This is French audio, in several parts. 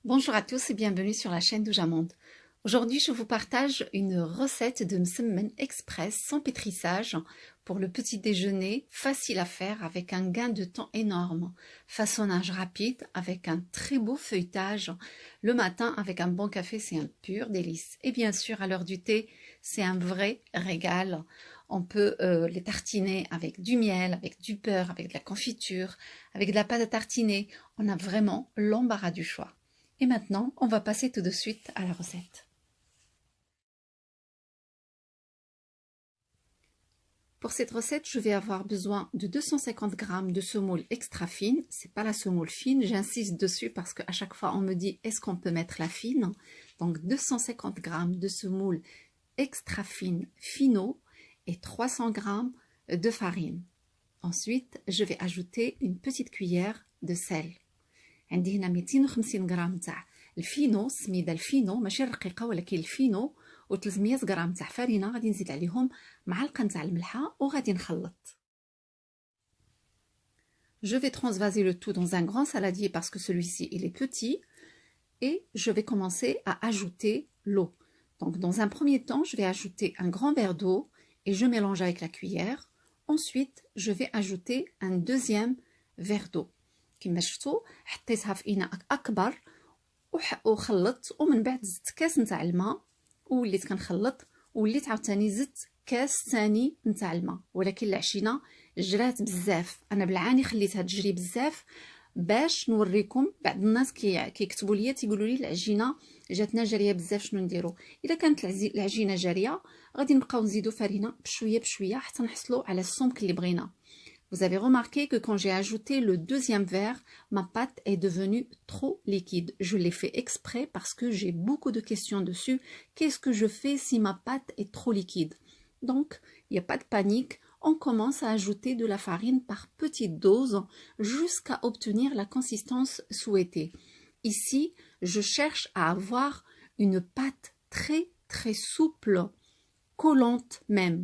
Bonjour à tous et bienvenue sur la chaîne d'Oujamonde. Aujourd'hui, je vous partage une recette de msemen express sans pétrissage pour le petit déjeuner, facile à faire avec un gain de temps énorme. Façonnage rapide avec un très beau feuilletage. Le matin avec un bon café, c'est un pur délice. Et bien sûr, à l'heure du thé, c'est un vrai régal. On peut les tartiner avec du miel, avec du beurre, avec de la confiture, avec de la pâte à tartiner. On a vraiment l'embarras du choix. Et maintenant, on va passer tout de suite à la recette. Pour cette recette, je vais avoir besoin de 250 g de semoule extra fine. C'est pas la semoule fine, j'insiste dessus parce qu'à chaque fois on me dit est-ce qu'on peut mettre la fine. Donc 250 g de semoule extra fine fino et 300 g de farine. Ensuite, je vais ajouter une petite cuillère de sel. عندي هنا 250 غرام تاع الفينو، سميده الفينو ماشي الرقيقه ولكن الفينو، و300 غرام تاع فرينه. غادي نزيد عليهم معلقه نتاع الملحه وغادي نخلط. Je vais transvaser le tout dans un grand saladier parce que celui-ci il est petit et je vais commencer à ajouter l'eau. Donc dans un premier temps, je vais ajouter un grand verre d'eau et je mélange avec la cuillère. Ensuite, je vais ajouter un deuxième verre d'eau. كما شفتوا حطيتها في اناء اكبر وخلطت، ومن بعد زدت كاس نتاع الماء ووليت كنخلط، وليت عاوتاني زدت كاس ثاني نتاع الماء. ولكن العجينه جرات بزاف، انا بالعاني خليتها تجري بزاف باش نوريكم. بعض الناس كيكتبوا لي تيقولوا لي العجينه جاتنا جاريه بزاف، شنو نديرو؟ الا كانت العجينه جاريه غادي نبقاو نزيدو فرينه بشويه بشويه حتى نحصلوا على السمك اللي بغينا. Vous avez remarqué que quand j'ai ajouté le deuxième verre, ma pâte est devenue trop liquide. Je l'ai fait exprès parce que j'ai beaucoup de questions dessus. Qu'est-ce que je fais si ma pâte est trop liquide? Donc, il n'y a pas de panique. On commence à ajouter de la farine par petites doses jusqu'à obtenir la consistance souhaitée. Ici, je cherche à avoir une pâte très souple, collante même.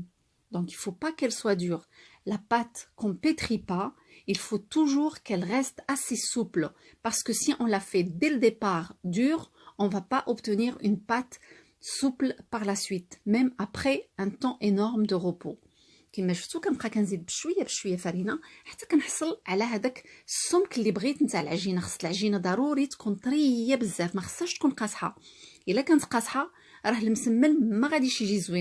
Donc, il ne faut pas qu'elle soit dure. La pâte qu'on ne pétrit pas, il faut toujours qu'elle reste assez souple. Parce que si on la fait dès le départ dure, on ne va pas obtenir une pâte souple par la suite, même après un temps énorme de repos. كما شفتوا كنبقى كنزيد بشويه بشويه فرينه حتى كنحصل على هذاك السمك اللي بغيت نتاع العجينه. خص العجينه ضروري تكون طريه بزاف، ما خصهاش تكون قاصحه. الا كانت قاصحه راه المسمن ما غاديش يجي زوين.